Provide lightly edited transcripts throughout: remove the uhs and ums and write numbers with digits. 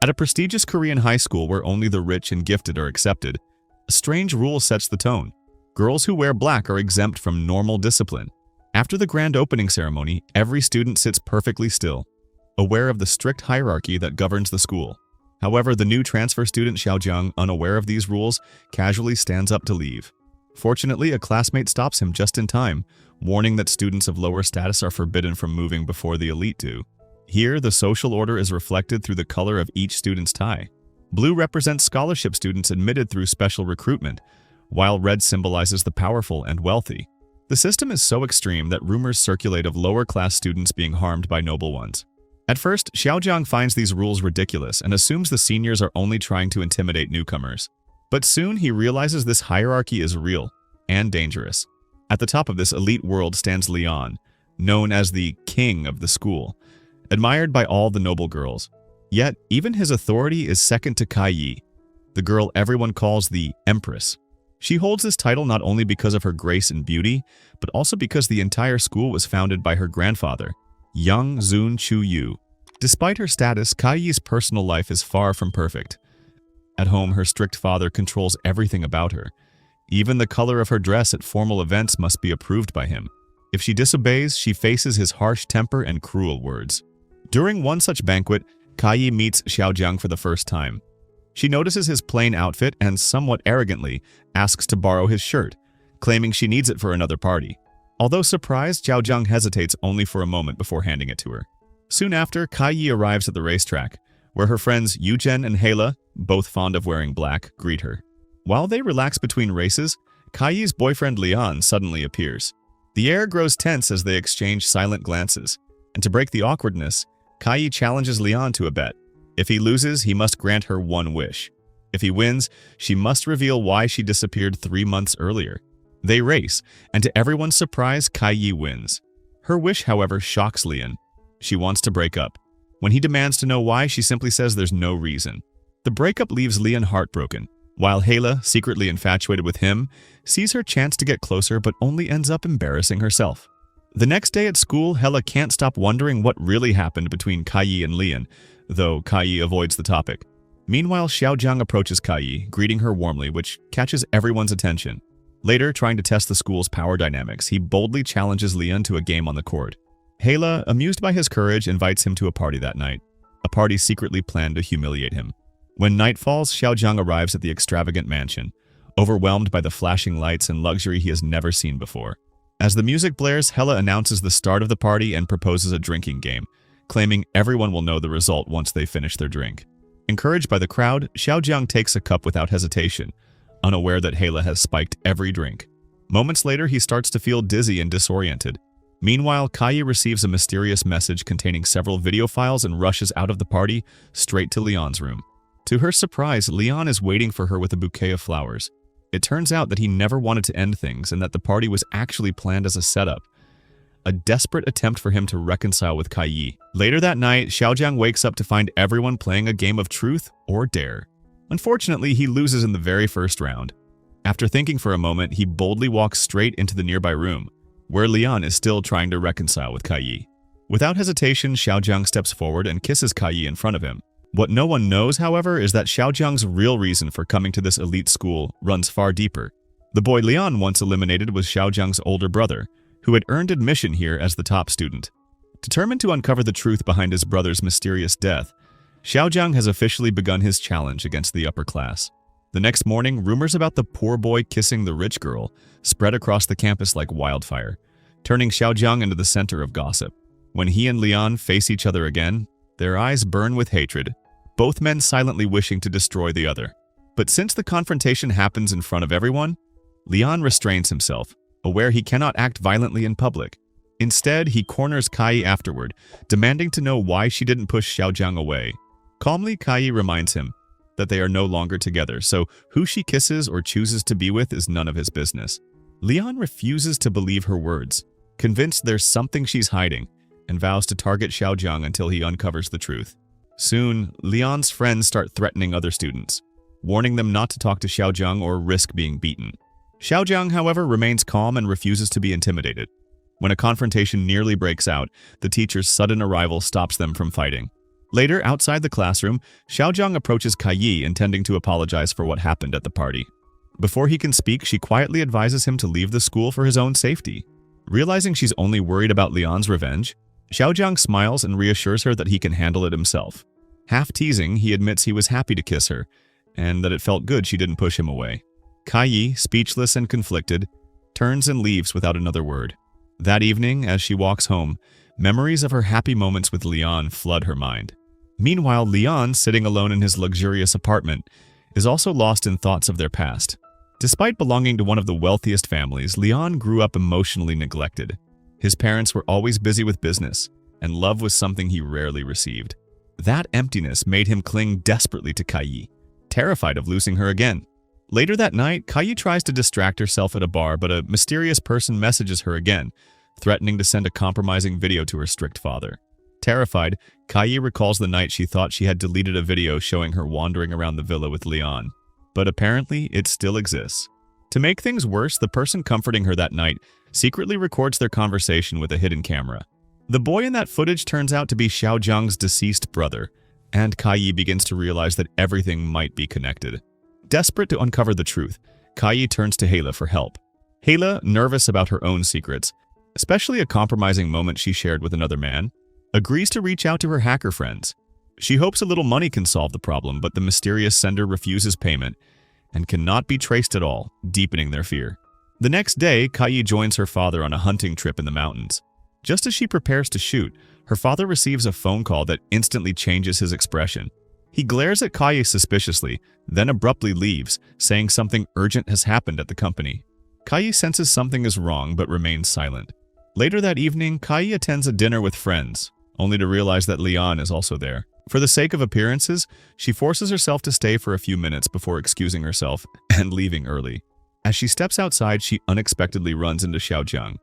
At a prestigious Korean high school where only the rich and gifted are accepted, a strange rule sets the tone. Girls who wear black are exempt from normal discipline. After the grand opening ceremony, every student sits perfectly still, aware of the strict hierarchy that governs the school. However, the new transfer student Xiaojang, unaware of these rules, casually stands up to leave. Fortunately, a classmate stops him just in time, warning that students of lower status are forbidden from moving before the elite do. Here, the social order is reflected through the color of each student's tie. Blue represents scholarship students admitted through special recruitment, while red symbolizes the powerful and wealthy. The system is so extreme that rumors circulate of lower-class students being harmed by noble ones. At first, Xiaojang finds these rules ridiculous and assumes the seniors are only trying to intimidate newcomers. But soon he realizes this hierarchy is real and dangerous. At the top of this elite world stands Leon, known as the king of the school, admired by all the noble girls. Yet, even his authority is second to Kai, the girl everyone calls the Empress. She holds this title not only because of her grace and beauty, but also because the entire school was founded by her grandfather, Young Zun Chu-yu. Despite her status, Kai's personal life is far from perfect. At home, her strict father controls everything about her. Even the color of her dress at formal events must be approved by him. If she disobeys, she faces his harsh temper and cruel words. During one such banquet, Kai meets Xiaojang for the first time. She notices his plain outfit and, somewhat arrogantly, asks to borrow his shirt, claiming she needs it for another party. Although surprised, Xiaojang hesitates only for a moment before handing it to her. Soon after, Kai arrives at the racetrack, where her friends Eugen and Hela, both fond of wearing black, greet her. While they relax between races, Kai's boyfriend Leon suddenly appears. The air grows tense as they exchange silent glances, and to break the awkwardness, Kai challenges Leon to a bet. If he loses, he must grant her one wish. If he wins, she must reveal why she disappeared 3 months earlier. They race, and to everyone's surprise, Kai wins. Her wish, however, shocks Leon. She wants to break up. When he demands to know why, she simply says there's no reason. The breakup leaves Leon heartbroken, while Hela, secretly infatuated with him, sees her chance to get closer but only ends up embarrassing herself. The next day at school, Hela can't stop wondering what really happened between Kai and Leon, though Kai avoids the topic. Meanwhile, Xiaojang approaches Kai, greeting her warmly, which catches everyone's attention. Later, trying to test the school's power dynamics, he boldly challenges Leon to a game on the court. Hela, amused by his courage, invites him to a party that night, a party secretly planned to humiliate him. When night falls, Xiaojang arrives at the extravagant mansion, overwhelmed by the flashing lights and luxury he has never seen before. As the music blares, Hela announces the start of the party and proposes a drinking game, claiming everyone will know the result once they finish their drink. Encouraged by the crowd, Xiaojang takes a cup without hesitation, unaware that Hela has spiked every drink. Moments later, he starts to feel dizzy and disoriented. Meanwhile, Kai receives a mysterious message containing several video files and rushes out of the party straight to Leon's room. To her surprise, Leon is waiting for her with a bouquet of flowers. It turns out that he never wanted to end things and that the party was actually planned as a setup, a desperate attempt for him to reconcile with Kai. Later that night, Xiaojang wakes up to find everyone playing a game of truth or dare. Unfortunately, he loses in the very first round. After thinking for a moment, he boldly walks straight into the nearby room, where Leon is still trying to reconcile with Kai. Without hesitation, Xiaojang steps forward and kisses Kai in front of him. What no one knows, however, is that Xiaojang's real reason for coming to this elite school runs far deeper. The boy Leon once eliminated was Xiaojang's older brother, who had earned admission here as the top student. Determined to uncover the truth behind his brother's mysterious death, Xiaojang has officially begun his challenge against the upper class. The next morning, rumors about the poor boy kissing the rich girl spread across the campus like wildfire, turning Xiaojang into the center of gossip. When he and Leon face each other again, their eyes burn with hatred, both men silently wishing to destroy the other. But since the confrontation happens in front of everyone, Leon restrains himself, aware he cannot act violently in public. Instead, he corners Kai afterward, demanding to know why she didn't push Xiaojang away. Calmly, Kai reminds him that they are no longer together, so who she kisses or chooses to be with is none of his business. Leon refuses to believe her words, convinced there's something she's hiding, and vows to target Xiaojang until he uncovers the truth. Soon, Leon's friends start threatening other students, warning them not to talk to Xiaojang or risk being beaten. Xiaojang, however, remains calm and refuses to be intimidated. When a confrontation nearly breaks out, the teacher's sudden arrival stops them from fighting. Later, outside the classroom, Xiaozhang approaches Kaiyi intending to apologize for what happened at the party. Before he can speak, she quietly advises him to leave the school for his own safety. Realizing she's only worried about Lian's revenge, Xiaozhang smiles and reassures her that he can handle it himself. Half teasing, he admits he was happy to kiss her, and that it felt good she didn't push him away. Kaiyi, speechless and conflicted, turns and leaves without another word. That evening, as she walks home, memories of her happy moments with Lian flood her mind. Meanwhile, Lian, sitting alone in his luxurious apartment, is also lost in thoughts of their past. Despite belonging to one of the wealthiest families, Lian grew up emotionally neglected. His parents were always busy with business, and love was something he rarely received. That emptiness made him cling desperately to Kaiyi, terrified of losing her again. Later that night, Kaiyi tries to distract herself at a bar, but a mysterious person messages her again, threatening to send a compromising video to her strict father. Terrified, Kaiyi recalls the night she thought she had deleted a video showing her wandering around the villa with Lian. But apparently, it still exists. To make things worse, the person comforting her that night secretly records their conversation with a hidden camera. The boy in that footage turns out to be Xiaozhang's deceased brother, and Kaiyi begins to realize that everything might be connected. Desperate to uncover the truth, Kaiyi turns to Hela for help. Hela, nervous about her own secrets, especially a compromising moment she shared with another man, agrees to reach out to her hacker friends. She hopes a little money can solve the problem, but the mysterious sender refuses payment and cannot be traced at all, deepening their fear. The next day, Kaiyi joins her father on a hunting trip in the mountains. Just as she prepares to shoot, her father receives a phone call that instantly changes his expression. He glares at Kaiyi suspiciously, then abruptly leaves, saying something urgent has happened at the company. Kaiyi senses something is wrong but remains silent. Later that evening, Kaiyi attends a dinner with friends, only to realize that Lian is also there. For the sake of appearances, she forces herself to stay for a few minutes before excusing herself and leaving early. As she steps outside, she unexpectedly runs into Xiaozhang.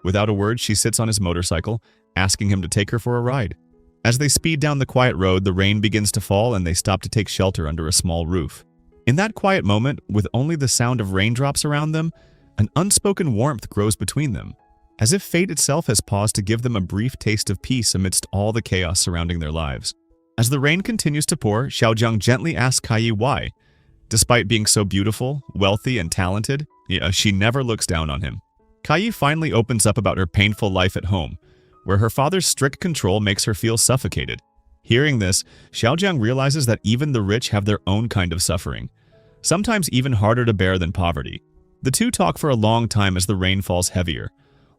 Without a word, she sits on his motorcycle, asking him to take her for a ride. As they speed down the quiet road, the rain begins to fall and they stop to take shelter under a small roof. In that quiet moment, with only the sound of raindrops around them, an unspoken warmth grows between them, as if fate itself has paused to give them a brief taste of peace amidst all the chaos surrounding their lives. As the rain continues to pour, Xiaozhang gently asks Kaiyi why. Despite being so beautiful, wealthy, and talented, she never looks down on him. Kaiyi finally opens up about her painful life at home, where her father's strict control makes her feel suffocated. Hearing this, Xiaozhang realizes that even the rich have their own kind of suffering, sometimes even harder to bear than poverty. The two talk for a long time as the rain falls heavier,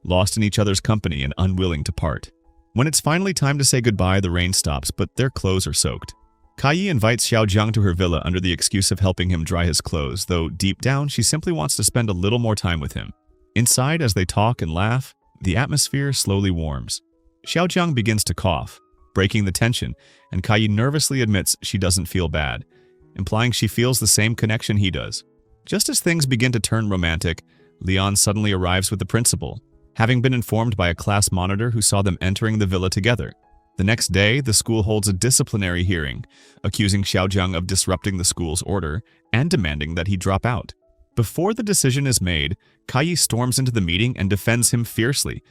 lost in each other's company and unwilling to part. When it's finally time to say goodbye, the rain stops, but their clothes are soaked. Kaiyi invites Xiaozhang to her villa under the excuse of helping him dry his clothes, though deep down she simply wants to spend a little more time with him. Inside, as they talk and laugh, the atmosphere slowly warms. Xiaozhang begins to cough, breaking the tension, and Kaiyi nervously admits she doesn't feel bad, implying she feels the same connection he does. Just as things begin to turn romantic, Lian suddenly arrives with the principal, having been informed by a class monitor who saw them entering the villa together. The next day, the school holds a disciplinary hearing, accusing Xiaozhang of disrupting the school's order and demanding that he drop out. Before the decision is made, Kaiyi storms into the meeting and defends him fiercely,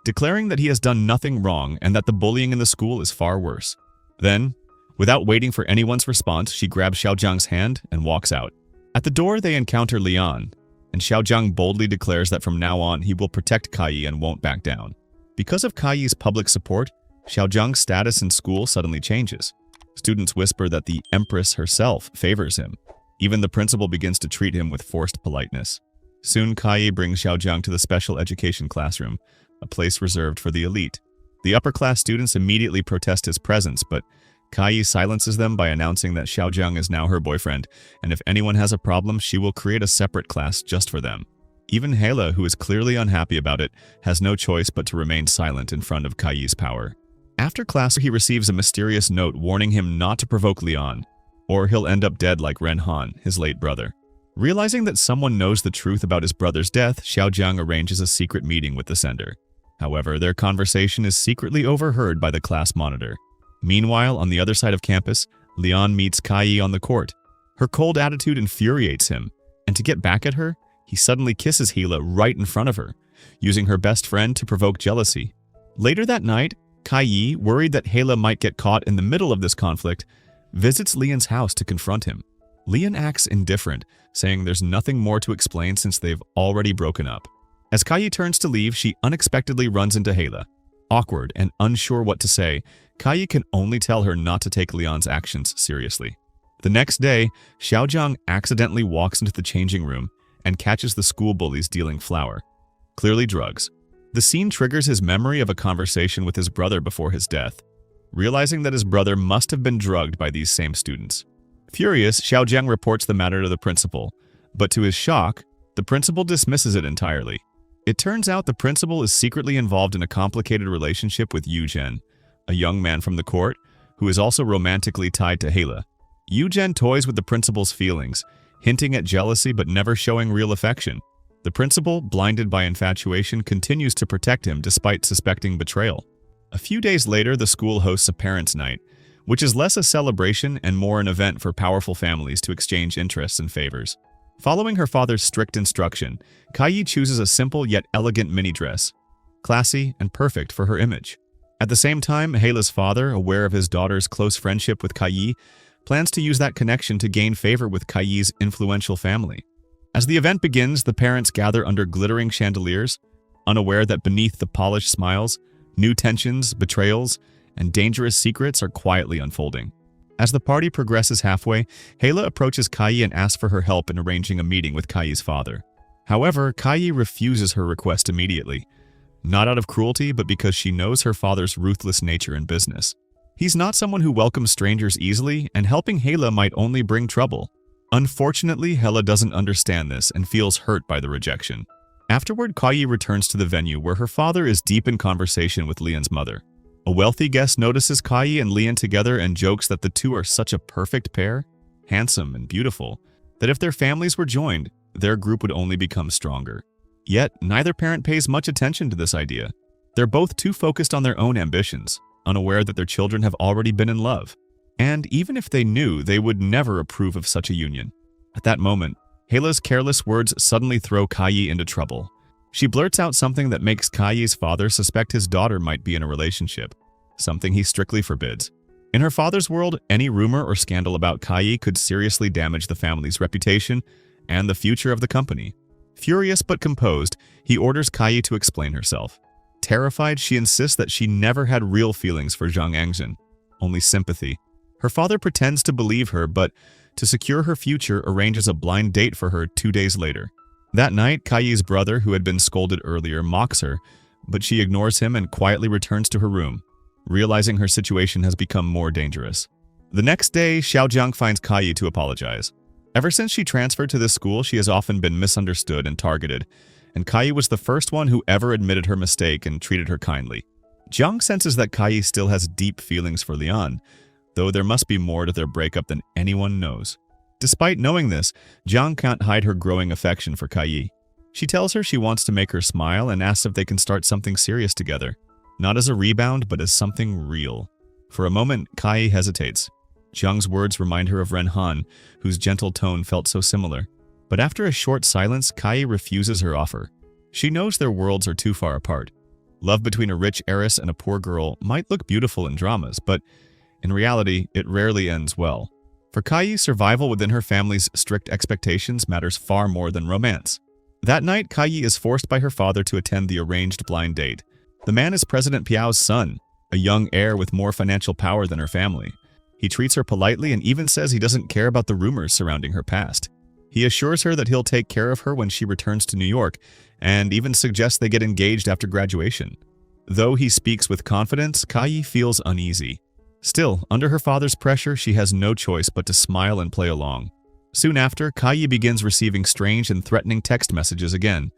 declaring that he has done nothing wrong and that the bullying in the school is far worse. Then, without waiting for anyone's response, she grabs Xiaozhang's hand and walks out. At the door, they encounter Lian, and Xiaozhang boldly declares that from now on he will protect Kaiyi and won't back down. Because of Kaiyi's public support, Xiaozhang's status in school suddenly changes. Students whisper that the Empress herself favors him. Even the principal begins to treat him with forced politeness. Soon Kaiyi brings Xiaozhang to the special education classroom, a place reserved for the elite. The upper-class students immediately protest his presence, but Kaiyi silences them by announcing that Xiaozhang is now her boyfriend, and if anyone has a problem, she will create a separate class just for them. Even Hela, who is clearly unhappy about it, has no choice but to remain silent in front of Kaiyi's power. After class, he receives a mysterious note warning him not to provoke Lian, or he'll end up dead like Ren Han, his late brother. Realizing that someone knows the truth about his brother's death, Xiaozhang arranges a secret meeting with the sender. However, their conversation is secretly overheard by the class monitor. Meanwhile, on the other side of campus, Lian meets Kaiyi on the court. Her cold attitude infuriates him, and to get back at her, he suddenly kisses Hela right in front of her, using her best friend to provoke jealousy. Later that night, Kai, worried that Hela might get caught in the middle of this conflict, visits Leon's house to confront him. Leon acts indifferent, saying there's nothing more to explain since they've already broken up. As Kai turns to leave, she unexpectedly runs into Hela. Awkward and unsure what to say, Kai can only tell her not to take Leon's actions seriously. The next day, Xiaojiang accidentally walks into the changing room and catches the school bullies dealing flour, clearly drugs. The scene triggers his memory of a conversation with his brother before his death, realizing that his brother must have been drugged by these same students. Furious, Xiaojiang reports the matter to the principal, but to his shock, the principal dismisses it entirely. It turns out the principal is secretly involved in a complicated relationship with Yu Zhen, a young man from the court who is also romantically tied to Hela. Yu Zhen toys with the principal's feelings, hinting at jealousy but never showing real affection. The principal, blinded by infatuation, continues to protect him despite suspecting betrayal. A few days later, the school hosts a parents' night, which is less a celebration and more an event for powerful families to exchange interests and favors. Following her father's strict instruction, Kai chooses a simple yet elegant mini dress, classy and perfect for her image. At the same time, Hela's father, aware of his daughter's close friendship with Kai, plans to use that connection to gain favor with Kai's influential family. As the event begins, the parents gather under glittering chandeliers, unaware that beneath the polished smiles, new tensions, betrayals, and dangerous secrets are quietly unfolding. As the party progresses halfway, Hela approaches Kai and asks for her help in arranging a meeting with Kai's father. However, Kai refuses her request immediately, not out of cruelty, but because she knows her father's ruthless nature in business. He's not someone who welcomes strangers easily, and helping Hela might only bring trouble. Unfortunately, Hela doesn't understand this and feels hurt by the rejection. Afterward, Kai returns to the venue where her father is deep in conversation with Leon's mother. A wealthy guest notices Kai and Leon together and jokes that the two are such a perfect pair, handsome and beautiful, that if their families were joined, their group would only become stronger. Yet, neither parent pays much attention to this idea. They're both too focused on their own ambitions, unaware that their children have already been in love. And even if they knew, they would never approve of such a union. At that moment, Hela's careless words suddenly throw Kai into trouble. She blurts out something that makes Kai's father suspect his daughter might be in a relationship, something he strictly forbids. In her father's world, any rumor or scandal about Kai could seriously damage the family's reputation and the future of the company. Furious but composed, he orders Kai to explain herself. Terrified, she insists that she never had real feelings for Zhang Angjin, only sympathy. Her father pretends to believe her, but to secure her future, arranges a blind date for her 2 days later. That night, Kai's brother, who had been scolded earlier, mocks her, but she ignores him and quietly returns to her room, realizing her situation has become more dangerous. The next day, Xiaojiang finds Kai to apologize. Ever since she transferred to this school, she has often been misunderstood and targeted, and Kai was the first one who ever admitted her mistake and treated her kindly. Jiang senses that Kai still has deep feelings for Lian, though there must be more to their breakup than anyone knows. Despite knowing this, Jiang can't hide her growing affection for Kai. She tells her she wants to make her smile and asks if they can start something serious together, not as a rebound, but as something real. For a moment, Kai hesitates. Jiang's words remind her of Ren Han, whose gentle tone felt so similar. But after a short silence, Kai refuses her offer. She knows their worlds are too far apart. Love between a rich heiress and a poor girl might look beautiful in dramas, but in reality, it rarely ends well. For Kai, survival within her family's strict expectations matters far more than romance. That night, Kai is forced by her father to attend the arranged blind date. The man is President Piao's son, a young heir with more financial power than her family. He treats her politely and even says he doesn't care about the rumors surrounding her past. He assures her that he'll take care of her when she returns to New York, and even suggests they get engaged after graduation. Though he speaks with confidence, Kai feels uneasy. Still, under her father's pressure, she has no choice but to smile and play along. Soon after, Kai begins receiving strange and threatening text messages again,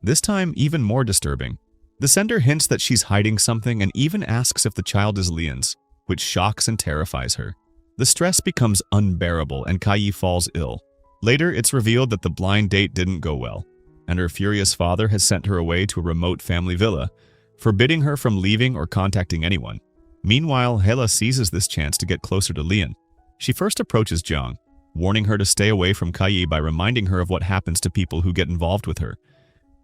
this time even more disturbing. The sender hints that she's hiding something and even asks if the child is Lian's, which shocks and terrifies her. The stress becomes unbearable and Kai falls ill. Later, it's revealed that the blind date didn't go well, and her furious father has sent her away to a remote family villa, forbidding her from leaving or contacting anyone. Meanwhile, Hela seizes this chance to get closer to Lian. She first approaches Jiang, warning her to stay away from Kai by reminding her of what happens to people who get involved with her,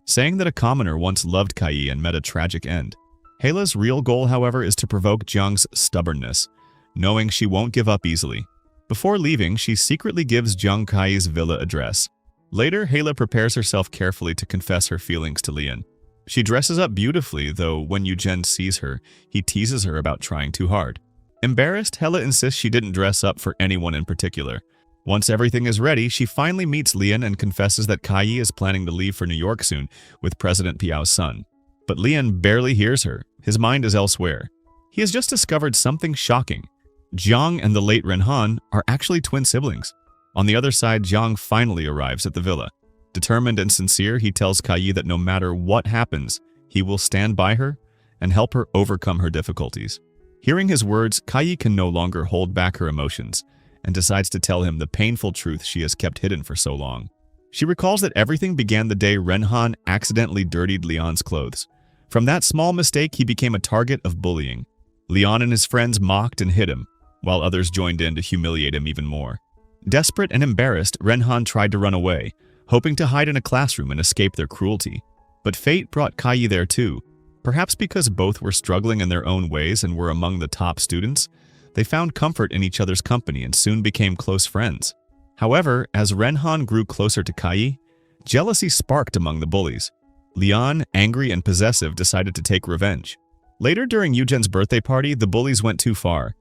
saying that a commoner once loved Kai and met a tragic end. Hela's real goal, however, is to provoke Jung's stubbornness, knowing she won't give up easily. Before leaving, she secretly gives Jung Kai's villa address. Later, Hela prepares herself carefully to confess her feelings to Lian. She dresses up beautifully, though when Eugen sees her, he teases her about trying too hard. Embarrassed, Hela insists she didn't dress up for anyone in particular. Once everything is ready, she finally meets Lian and confesses that Kai is planning to leave for New York soon with President Piao's son. But Lian barely hears her. His mind is elsewhere. He has just discovered something shocking. Jiang and the late Renhan are actually twin siblings. On the other side, Jiang finally arrives at the villa. Determined and sincere, he tells Kai that no matter what happens, he will stand by her and help her overcome her difficulties. Hearing his words, Kai can no longer hold back her emotions and decides to tell him the painful truth she has kept hidden for so long. She recalls that everything began the day Renhan accidentally dirtied Lian's clothes. From that small mistake, he became a target of bullying. Lian and his friends mocked and hit him, while others joined in to humiliate him even more. Desperate and embarrassed, Renhan tried to run away, hoping to hide in a classroom and escape their cruelty. But fate brought Kai there too. Perhaps because both were struggling in their own ways and were among the top students, they found comfort in each other's company and soon became close friends. However, as Renhan grew closer to Kai, jealousy sparked among the bullies. Lian, angry and possessive, decided to take revenge. Later during Eugen's birthday party, the bullies went too far,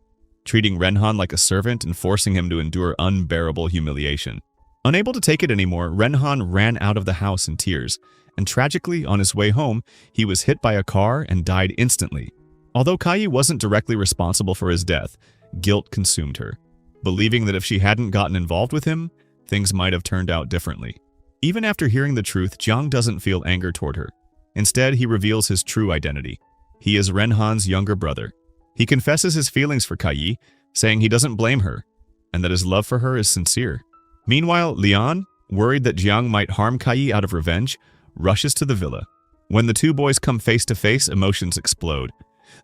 treating Renhan like a servant and forcing him to endure unbearable humiliation. Unable to take it anymore, Renhan ran out of the house in tears, and tragically, on his way home, he was hit by a car and died instantly. Although Kai wasn't directly responsible for his death, guilt consumed her, believing that if she hadn't gotten involved with him, things might have turned out differently. Even after hearing the truth, Jiang doesn't feel anger toward her. Instead, he reveals his true identity. He is Renhan's younger brother. He confesses his feelings for Kai, saying he doesn't blame her, and that his love for her is sincere. Meanwhile, Lian, worried that Jiang might harm Kai out of revenge, rushes to the villa. When the two boys come face to face, emotions explode.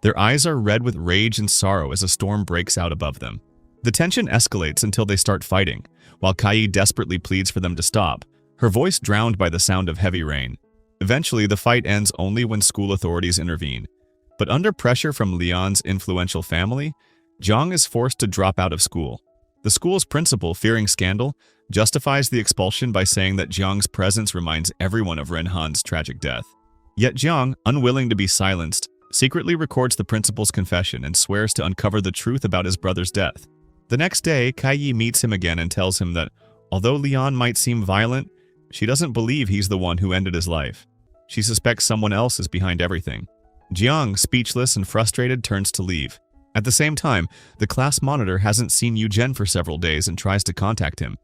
Their eyes are red with rage and sorrow as a storm breaks out above them. The tension escalates until they start fighting, while Kai desperately pleads for them to stop, her voice drowned by the sound of heavy rain. Eventually, the fight ends only when school authorities intervene. But under pressure from Lian's influential family, Jiang is forced to drop out of school. The school's principal, fearing scandal, justifies the expulsion by saying that Jiang's presence reminds everyone of Renhan's tragic death. Yet Jiang, unwilling to be silenced, secretly records the principal's confession and swears to uncover the truth about his brother's death. The next day, Kai meets him again and tells him that, although Lian might seem violent, she doesn't believe he's the one who ended his life. She suspects someone else is behind everything. Jiang, speechless and frustrated, turns to leave. At the same time, the class monitor hasn't seen Eugen for several days and tries to contact him.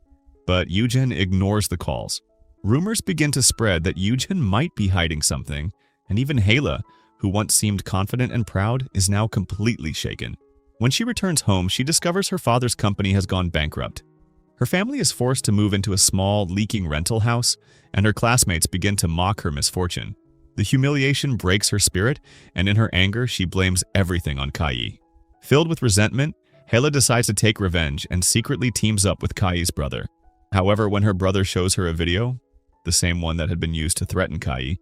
But Eugen ignores the calls. Rumors begin to spread that Eugen might be hiding something, and even Hela, who once seemed confident and proud, is now completely shaken. When she returns home, she discovers her father's company has gone bankrupt. Her family is forced to move into a small, leaking rental house, and her classmates begin to mock her misfortune. The humiliation breaks her spirit, and in her anger, she blames everything on Kai. Filled with resentment, Hela decides to take revenge and secretly teams up with Kai's brother. However, when her brother shows her a video, the same one that had been used to threaten Kai,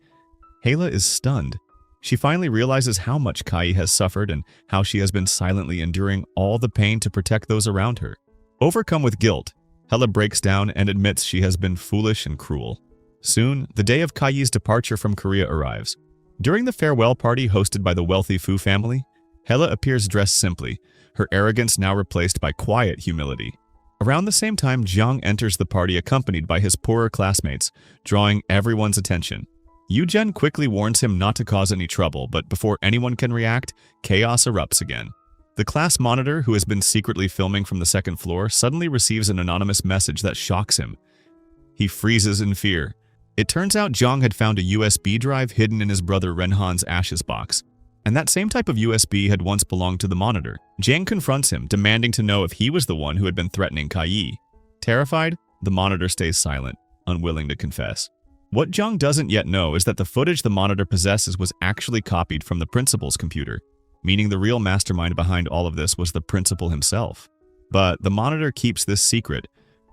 Hela is stunned. She finally realizes how much Kai has suffered and how she has been silently enduring all the pain to protect those around her. Overcome with guilt, Hela breaks down and admits she has been foolish and cruel. Soon, the day of Kai's departure from Korea arrives. During the farewell party hosted by the wealthy Fu family, Hela appears dressed simply, her arrogance now replaced by quiet humility. Around the same time, Jiang enters the party accompanied by his poorer classmates, drawing everyone's attention. Eugen quickly warns him not to cause any trouble, but before anyone can react, chaos erupts again. The class monitor, who has been secretly filming from the second floor, suddenly receives an anonymous message that shocks him. He freezes in fear. It turns out Jiang had found a USB drive hidden in his brother Renhan's ashes box. And that same type of USB had once belonged to the monitor. Jiang confronts him, demanding to know if he was the one who had been threatening Kai. Terrified, the monitor stays silent, unwilling to confess. What Jiang doesn't yet know is that the footage the monitor possesses was actually copied from the principal's computer, meaning the real mastermind behind all of this was the principal himself. But the monitor keeps this secret,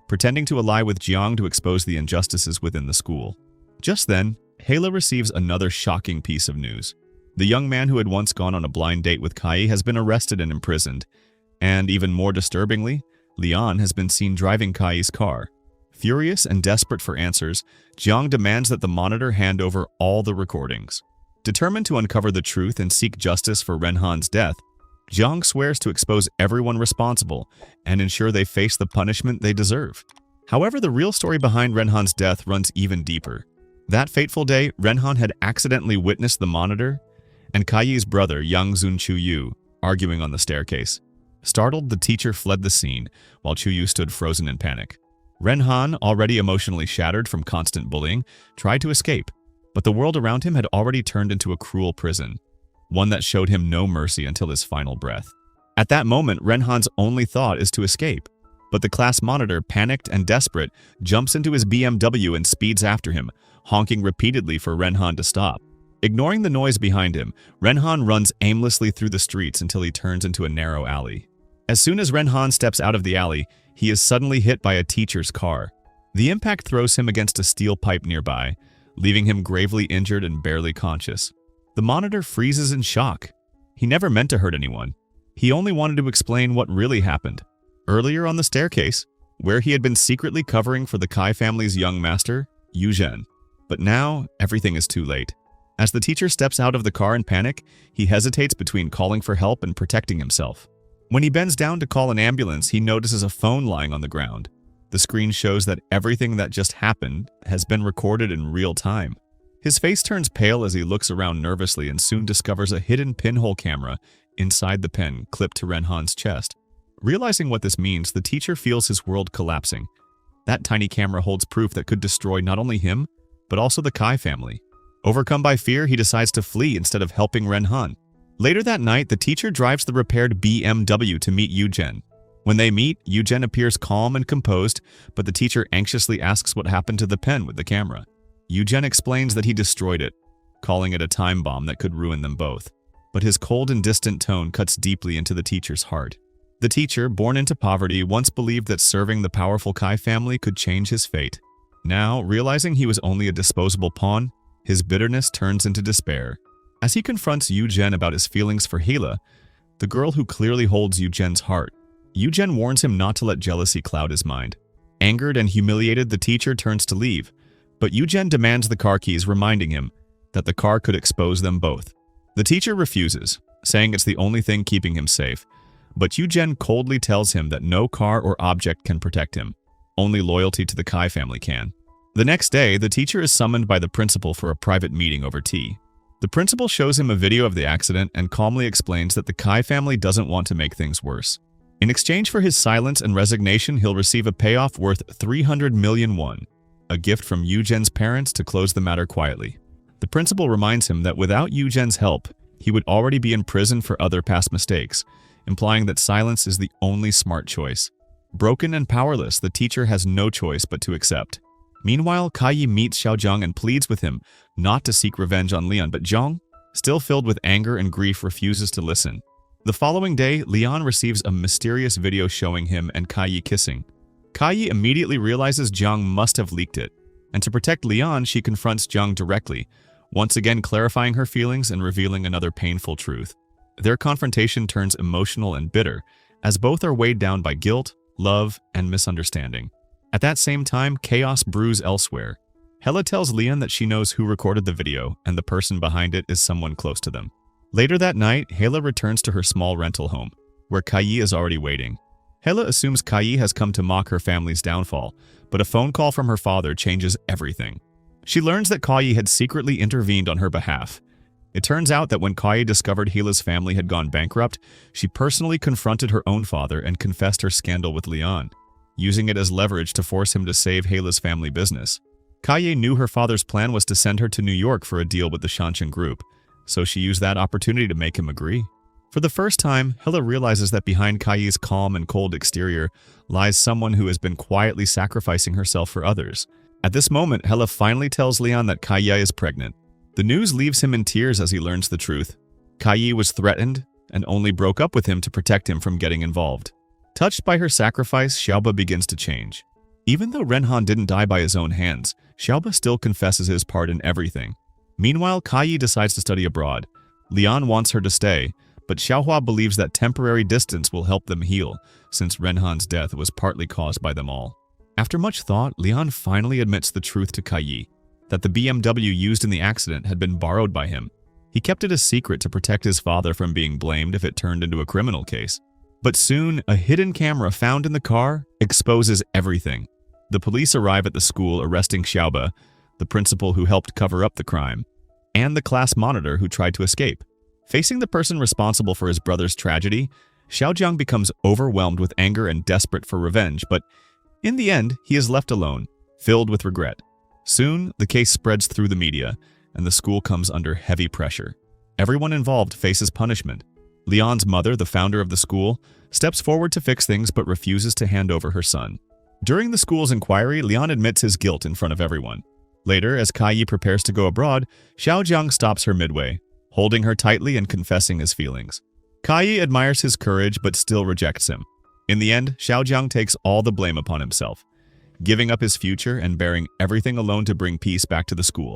pretending to ally with Jiang to expose the injustices within the school. Just then, Hela receives another shocking piece of news. The young man who had once gone on a blind date with Kai has been arrested and imprisoned. And even more disturbingly, Leon has been seen driving Kai's car. Furious and desperate for answers, Jiang demands that the monitor hand over all the recordings. Determined to uncover the truth and seek justice for Renhan's death, Jiang swears to expose everyone responsible and ensure they face the punishment they deserve. However, the real story behind Renhan's death runs even deeper. That fateful day, Renhan had accidentally witnessed the monitor and Kai's brother, Yang Zun Chuyu, arguing on the staircase. Startled, the teacher fled the scene, while Chuyu stood frozen in panic. Renhan, already emotionally shattered from constant bullying, tried to escape, but the world around him had already turned into a cruel prison, one that showed him no mercy until his final breath. At that moment, Renhan's only thought is to escape, but the class monitor, panicked and desperate, jumps into his BMW and speeds after him, honking repeatedly for Renhan to stop. Ignoring the noise behind him, Renhan runs aimlessly through the streets until he turns into a narrow alley. As soon as Renhan steps out of the alley, he is suddenly hit by a teacher's car. The impact throws him against a steel pipe nearby, leaving him gravely injured and barely conscious. The monitor freezes in shock. He never meant to hurt anyone. He only wanted to explain what really happened. Earlier on the staircase, where he had been secretly covering for the Kai family's young master, Yu Zhen. But now, everything is too late. As the teacher steps out of the car in panic, he hesitates between calling for help and protecting himself. When he bends down to call an ambulance, he notices a phone lying on the ground. The screen shows that everything that just happened has been recorded in real time. His face turns pale as he looks around nervously and soon discovers a hidden pinhole camera inside the pen clipped to Renhan's chest. Realizing what this means, the teacher feels his world collapsing. That tiny camera holds proof that could destroy not only him, but also the Kai family. Overcome by fear, he decides to flee instead of helping Renhan. Later that night, the teacher drives the repaired BMW to meet Yu Zhen. When they meet, Yu Zhen appears calm and composed, but the teacher anxiously asks what happened to the pen with the camera. Yu Zhen explains that he destroyed it, calling it a time bomb that could ruin them both. But his cold and distant tone cuts deeply into the teacher's heart. The teacher, born into poverty, once believed that serving the powerful Kai family could change his fate. Now, realizing he was only a disposable pawn, his bitterness turns into despair. As he confronts Yu Zhen about his feelings for Hela, the girl who clearly holds Yu Zhen's heart, Yu Zhen warns him not to let jealousy cloud his mind. Angered and humiliated, the teacher turns to leave, but Yu Zhen demands the car keys, reminding him that the car could expose them both. The teacher refuses, saying it's the only thing keeping him safe, but Yu Zhen coldly tells him that no car or object can protect him. Only loyalty to the Kai family can. The next day, the teacher is summoned by the principal for a private meeting over tea. The principal shows him a video of the accident and calmly explains that the Kai family doesn't want to make things worse. In exchange for his silence and resignation, he'll receive a payoff worth 300 million won, a gift from Yu Zhen's parents to close the matter quietly. The principal reminds him that without Yu Zhen's help, he would already be in prison for other past mistakes, implying that silence is the only smart choice. Broken and powerless, the teacher has no choice but to accept. Meanwhile, Kai meets Xiaozhang and pleads with him not to seek revenge on Leon, but Zhang, still filled with anger and grief, refuses to listen. The following day, Leon receives a mysterious video showing him and Kai kissing. Kai immediately realizes Zhang must have leaked it, and to protect Leon, she confronts Zhang directly, once again clarifying her feelings and revealing another painful truth. Their confrontation turns emotional and bitter, as both are weighed down by guilt, love, and misunderstanding. At that same time, chaos brews elsewhere. Hela tells Leon that she knows who recorded the video, and the person behind it is someone close to them. Later that night, Hela returns to her small rental home, where Kai is already waiting. Hela assumes Kai has come to mock her family's downfall, but a phone call from her father changes everything. She learns that Kai had secretly intervened on her behalf. It turns out that when Kai discovered Hela's family had gone bankrupt, she personally confronted her own father and confessed her scandal with Leon, using it as leverage to force him to save Hela's family business. Kai knew her father's plan was to send her to New York for a deal with the Shanshan Group, so she used that opportunity to make him agree. For the first time, Hela realizes that behind Kai's calm and cold exterior lies someone who has been quietly sacrificing herself for others. At this moment, Hela finally tells Leon that Kai is pregnant. The news leaves him in tears as he learns the truth. Kai was threatened and only broke up with him to protect him from getting involved. Touched by her sacrifice, Xiaoba begins to change. Even though Renhan didn't die by his own hands, Xiaoba still confesses his part in everything. Meanwhile, Kai decides to study abroad, Lian wants her to stay, but Xiaohua believes that temporary distance will help them heal, since Renhan's death was partly caused by them all. After much thought, Lian finally admits the truth to Kai, that the BMW used in the accident had been borrowed by him. He kept it a secret to protect his father from being blamed if it turned into a criminal case. But soon, a hidden camera found in the car exposes everything. The police arrive at the school arresting Xiaoba, the principal who helped cover up the crime, and the class monitor who tried to escape. Facing the person responsible for his brother's tragedy, Xiaojiang becomes overwhelmed with anger and desperate for revenge, but in the end, he is left alone, filled with regret. Soon, the case spreads through the media, and the school comes under heavy pressure. Everyone involved faces punishment. Lian's mother, the founder of the school, steps forward to fix things but refuses to hand over her son. During the school's inquiry, Lian admits his guilt in front of everyone. Later, as Kai prepares to go abroad, Xiaojiang stops her midway, holding her tightly and confessing his feelings. Kai admires his courage but still rejects him. In the end, Xiaojiang takes all the blame upon himself, giving up his future and bearing everything alone to bring peace back to the school.